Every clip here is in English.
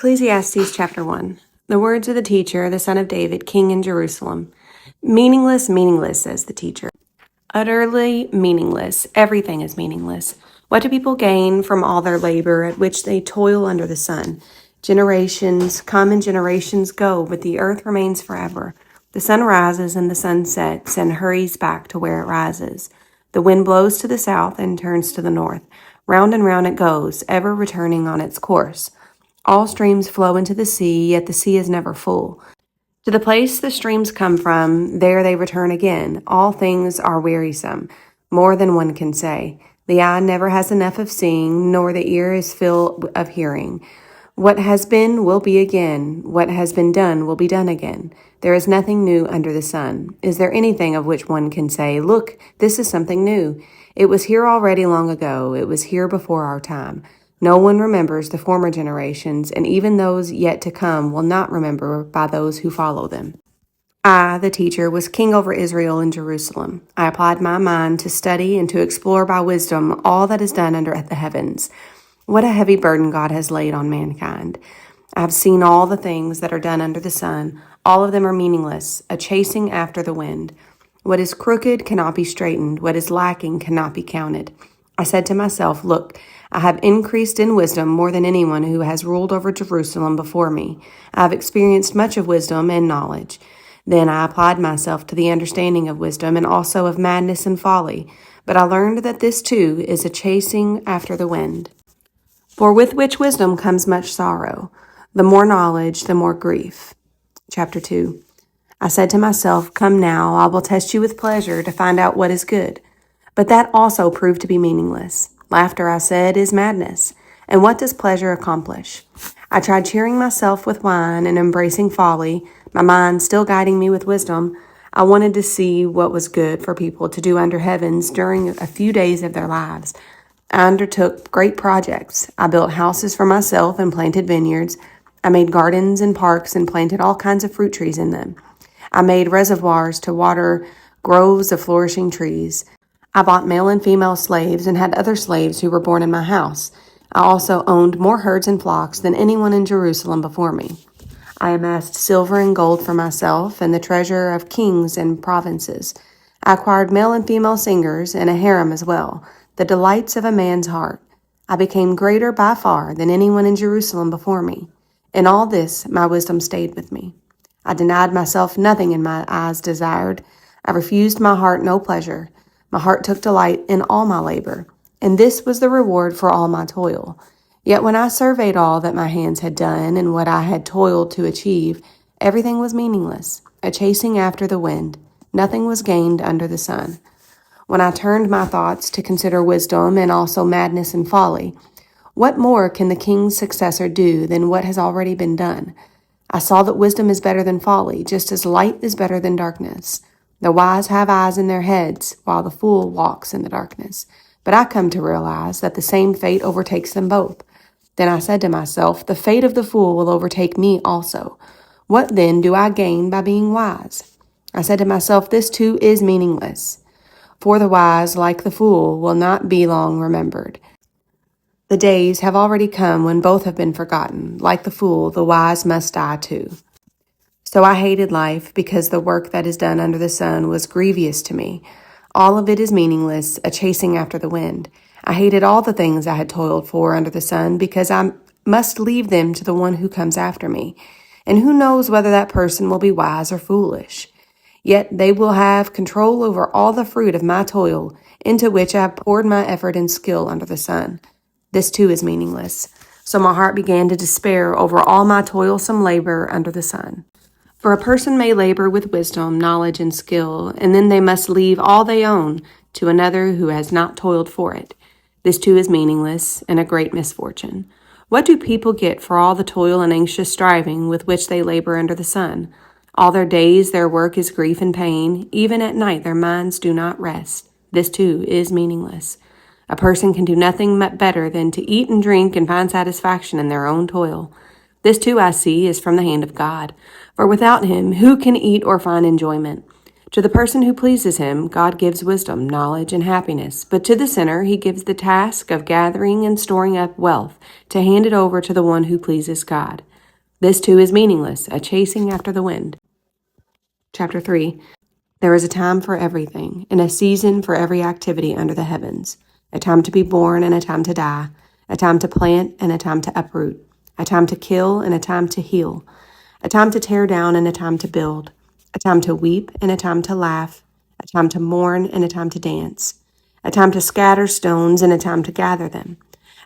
Ecclesiastes chapter 1. The words of the teacher, the son of David, king in Jerusalem. Meaningless, meaningless, says the teacher. Utterly meaningless. Everything is meaningless. What do people gain from all their labor at which they toil under the sun? Generations come and generations go, but the earth remains forever. The sun rises and the sun sets and hurries back to where it rises. The wind blows to the south and turns to the north. Round and round it goes, ever returning on its course. All streams flow into the sea, yet the sea is never full. To the place the streams come from, there they return again. All things are wearisome, more than one can say. The eye never has enough of seeing, nor the ear is filled of hearing. What has been will be again. What has been done will be done again. There is nothing new under the sun. Is there anything of which one can say, "Look, this is something new"? It was here already long ago. It was here before our time. No one remembers the former generations, and even those yet to come will not remember by those who follow them. I, the teacher, was king over Israel in Jerusalem. I applied my mind to study and to explore by wisdom all that is done under the heavens. What a heavy burden God has laid on mankind. I have seen all the things that are done under the sun. All of them are meaningless, a chasing after the wind. What is crooked cannot be straightened. What is lacking cannot be counted. I said to myself, "Look, I have increased in wisdom more than anyone who has ruled over Jerusalem before me. I have experienced much of wisdom and knowledge." Then I applied myself to the understanding of wisdom and also of madness and folly. But I learned that this too is a chasing after the wind. For with which wisdom comes much sorrow. The more knowledge, the more grief. Chapter 2. I said to myself, "Come now, I will test you with pleasure to find out what is good." But that also proved to be meaningless. Laughter, I said, is madness. And what does pleasure accomplish? I tried cheering myself with wine and embracing folly, my mind still guiding me with wisdom. I wanted to see what was good for people to do under heavens during a few days of their lives. I undertook great projects. I built houses for myself and planted vineyards. I made gardens and parks and planted all kinds of fruit trees in them. I made reservoirs to water groves of flourishing trees. I bought male and female slaves and had other slaves who were born in my house. I also owned more herds and flocks than anyone in Jerusalem before me. I amassed silver and gold for myself and the treasure of kings and provinces. I acquired male and female singers and a harem as well, the delights of a man's heart. I became greater by far than anyone in Jerusalem before me. In all this, my wisdom stayed with me. I denied myself nothing in my eyes desired. I refused my heart no pleasure. My heart took delight in all my labor, and this was the reward for all my toil. Yet when I surveyed all that my hands had done and what I had toiled to achieve, everything was meaningless, a chasing after the wind. Nothing was gained under the sun. When I turned my thoughts to consider wisdom and also madness and folly, what more can the king's successor do than what has already been done? I saw that wisdom is better than folly, just as light is better than darkness. The wise have eyes in their heads, while the fool walks in the darkness. But I come to realize that the same fate overtakes them both. Then I said to myself, the fate of the fool will overtake me also. What then do I gain by being wise? I said to myself, this too is meaningless. For the wise, like the fool, will not be long remembered. The days have already come when both have been forgotten. Like the fool, the wise must die too. So I hated life because the work that is done under the sun was grievous to me. All of it is meaningless, a chasing after the wind. I hated all the things I had toiled for under the sun because I must leave them to the one who comes after me. And who knows whether that person will be wise or foolish. Yet they will have control over all the fruit of my toil, into which I have poured my effort and skill under the sun. This too is meaningless. So my heart began to despair over all my toilsome labor under the sun. For a person may labor with wisdom, knowledge, and skill, and then they must leave all they own to another who has not toiled for it. This too is meaningless and a great misfortune. What do people get for all the toil and anxious striving with which they labor under the sun? All their days their work is grief and pain. Even at night their minds do not rest. This too is meaningless. A person can do nothing better than to eat and drink and find satisfaction in their own toil. This too, I see, is from the hand of God. For without him, who can eat or find enjoyment? To the person who pleases him, God gives wisdom, knowledge, and happiness. But to the sinner, he gives the task of gathering and storing up wealth to hand it over to the one who pleases God. This too is meaningless, a chasing after the wind. Chapter 3. There is a time for everything, and a season for every activity under the heavens. A time to be born and a time to die. A time to plant and a time to uproot. A time to kill and a time to heal. A time to tear down and a time to build. A time to weep and a time to laugh. A time to mourn and a time to dance. A time to scatter stones and a time to gather them.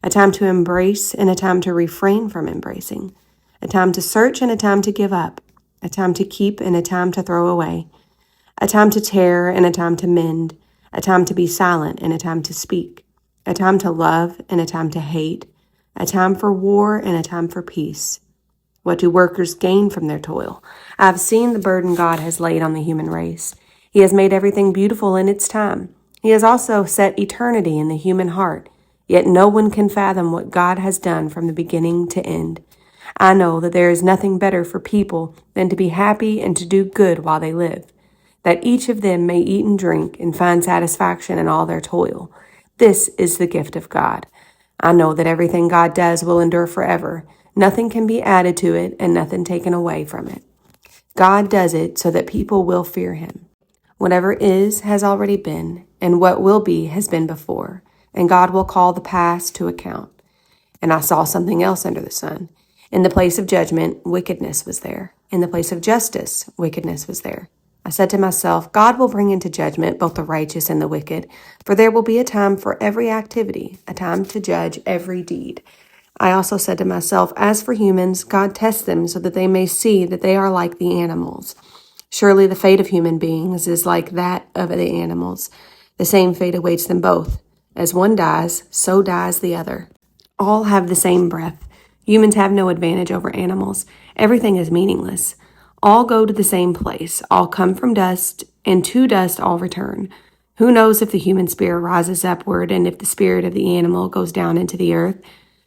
A time to embrace and a time to refrain from embracing. A time to search and a time to give up. A time to keep and a time to throw away. A time to tear and a time to mend. A time to be silent and a time to speak. A time to love and a time to hate. A time for war and a time for peace. What do workers gain from their toil? I have seen the burden God has laid on the human race. He has made everything beautiful in its time. He has also set eternity in the human heart, yet no one can fathom what God has done from the beginning to end. I know that there is nothing better for people than to be happy and to do good while they live, that each of them may eat and drink and find satisfaction in all their toil. This is the gift of God. I know that everything God does will endure forever. Nothing can be added to it and nothing taken away from it. God does it so that people will fear him. Whatever is has already been, and what will be has been before, and God will call the past to account. And I saw something else under the sun. In the place of judgment, wickedness was there. In the place of justice, wickedness was there. I said to myself, God will bring into judgment both the righteous and the wicked, for there will be a time for every activity, a time to judge every deed. I also said to myself, as for humans, God tests them so that they may see that they are like the animals. Surely the fate of human beings is like that of the animals. The same fate awaits them both. As one dies, so dies the other. All have the same breath. Humans have no advantage over animals. Everything is meaningless. All go to the same place. All come from dust, and to dust all return. Who knows if the human spirit rises upward and if the spirit of the animal goes down into the earth?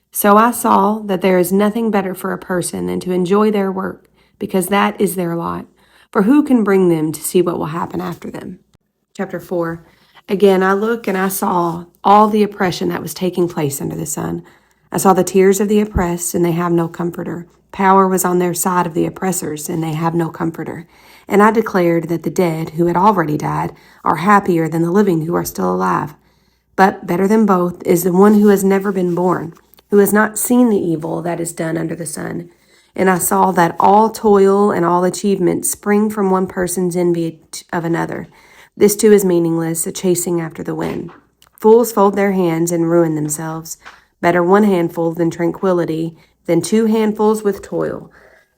So I saw that there is nothing better for a person than to enjoy their work, because that is their lot. For who can bring them to see what will happen after them? Chapter 4. Again, I looked and I saw all the oppression that was taking place under the sun. I saw the tears of the oppressed, and they have no comforter. Power was on their side of the oppressors, and they have no comforter. And I declared that the dead, who had already died, are happier than the living who are still alive. But better than both is the one who has never been born, who has not seen the evil that is done under the sun. And I saw that all toil and all achievement spring from one person's envy of another. This too is meaningless, a chasing after the wind. Fools fold their hands and ruin themselves. Better one handful than tranquility, than 2 handfuls with toil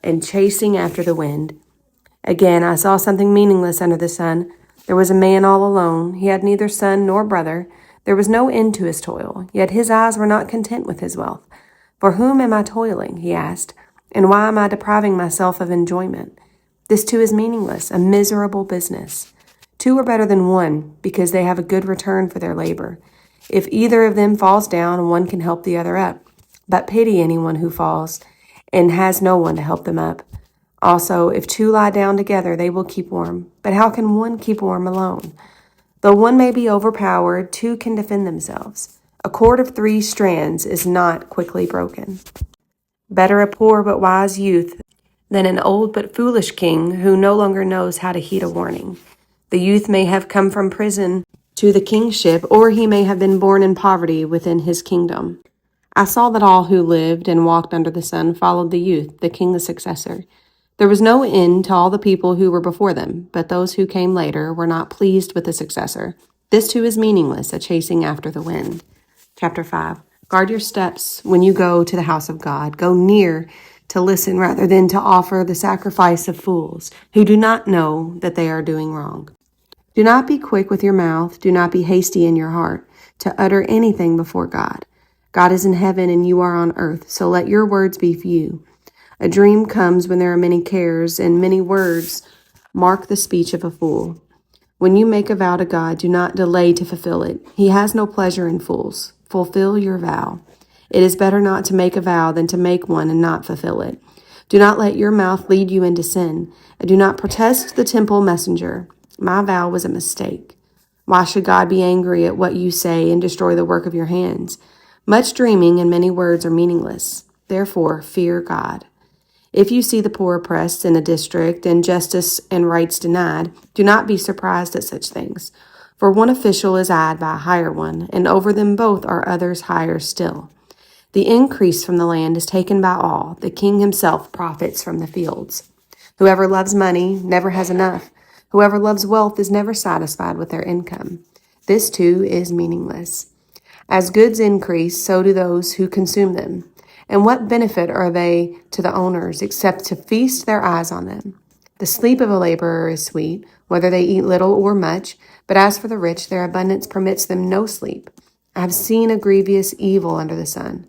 and chasing after the wind. Again, I saw something meaningless under the sun. There was a man all alone. He had neither son nor brother. There was no end to his toil, yet his eyes were not content with his wealth. For whom am I toiling, he asked, and why am I depriving myself of enjoyment? This too is meaningless, a miserable business. 2 are better than 1, because they have a good return for their labor. If either of them falls down, one can help the other up. But pity anyone who falls and has no one to help them up. Also, if 2 lie down together, they will keep warm. But how can one keep warm alone? Though one may be overpowered, 2 can defend themselves. A cord of 3 strands is not quickly broken. Better a poor but wise youth than an old but foolish king who no longer knows how to heed a warning. The youth may have come from prison to the kingship, or he may have been born in poverty within his kingdom. I saw that all who lived and walked under the sun followed the youth, the king the successor. There was no end to all the people who were before them, but those who came later were not pleased with the successor. This too is meaningless, a chasing after the wind. Chapter 5. Guard your steps when you go to the house of God. Go near to listen rather than to offer the sacrifice of fools who do not know that they are doing wrong. Do not be quick with your mouth. Do not be hasty in your heart to utter anything before God. God is in heaven and you are on earth, so let your words be few. A dream comes when there are many cares, and many words mark the speech of a fool. When you make a vow to God, do not delay to fulfill it. He has no pleasure in fools. Fulfill your vow. It is better not to make a vow than to make one and not fulfill it. Do not let your mouth lead you into sin, and do not protest the temple messenger. My vow was a mistake. Why should God be angry at what you say and destroy the work of your hands? Much dreaming and many words are meaningless. Therefore, fear God. If you see the poor oppressed in a district and justice and rights denied, do not be surprised at such things. For one official is eyed by a higher one, and over them both are others higher still. The increase from the land is taken by all. The king himself profits from the fields. Whoever loves money never has enough. Whoever loves wealth is never satisfied with their income. This too is meaningless. As goods increase, so do those who consume them. And what benefit are they to the owners except to feast their eyes on them? The sleep of a laborer is sweet, whether they eat little or much, but as for the rich, their abundance permits them no sleep. I have seen a grievous evil under the sun,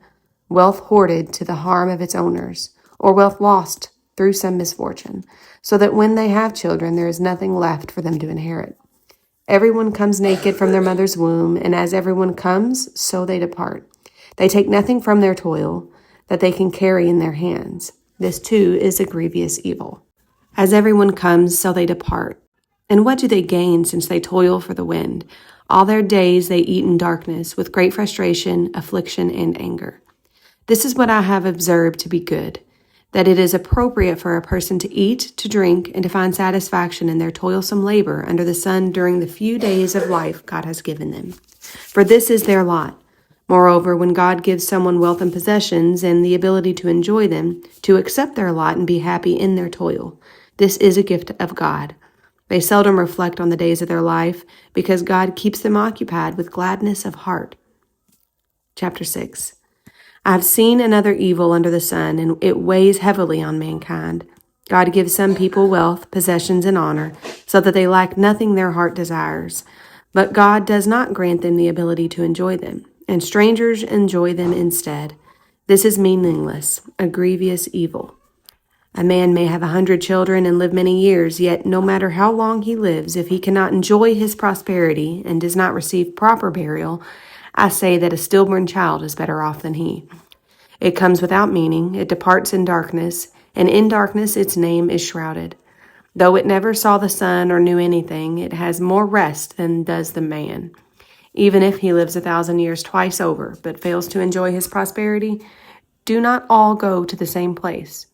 wealth hoarded to the harm of its owners, or wealth lost through some misfortune, so that when they have children, there is nothing left for them to inherit. Everyone comes naked from their mother's womb, and as everyone comes, so they depart. They take nothing from their toil that they can carry in their hands. This too is a grievous evil. As everyone comes, so they depart. And what do they gain since they toil for the wind? All their days they eat in darkness, with great frustration, affliction, and anger. This is what I have observed to be good, that it is appropriate for a person to eat, to drink, and to find satisfaction in their toilsome labor under the sun during the few days of life God has given them. For this is their lot. Moreover, when God gives someone wealth and possessions and the ability to enjoy them, to accept their lot and be happy in their toil, this is a gift of God. They seldom reflect on the days of their life because God keeps them occupied with gladness of heart. Chapter 6. I have seen another evil under the sun, and it weighs heavily on mankind. God gives some people wealth, possessions, and honor, so that they lack nothing their heart desires. But God does not grant them the ability to enjoy them, and strangers enjoy them instead. This is meaningless, a grievous evil. A man may have 100 children and live many years, yet no matter how long he lives, if he cannot enjoy his prosperity and does not receive proper burial, I say that a stillborn child is better off than he. It comes without meaning, it departs in darkness, and in darkness its name is shrouded. Though it never saw the sun or knew anything, it has more rest than does the man. Even if he lives 1,000 years twice over, but fails to enjoy his prosperity, do not all go to the same place.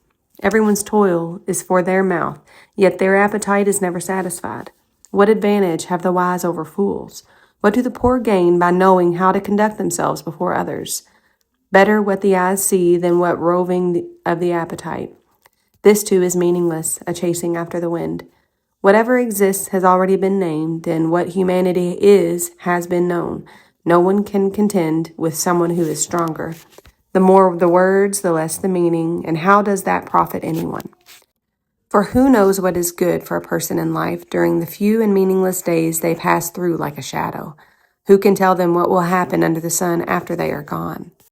Everyone's toil is for their mouth, yet their appetite is never satisfied. What advantage have the wise over fools? What do the poor gain by knowing how to conduct themselves before others? Better what the eyes see than what roving of the appetite. This too is meaningless, a chasing after the wind. Whatever exists has already been named, and what humanity is has been known. No one can contend with someone who is stronger. The more the words, the less the meaning, and how does that profit anyone? For who knows what is good for a person in life during the few and meaningless days they pass through like a shadow? Who can tell them what will happen under the sun after they are gone?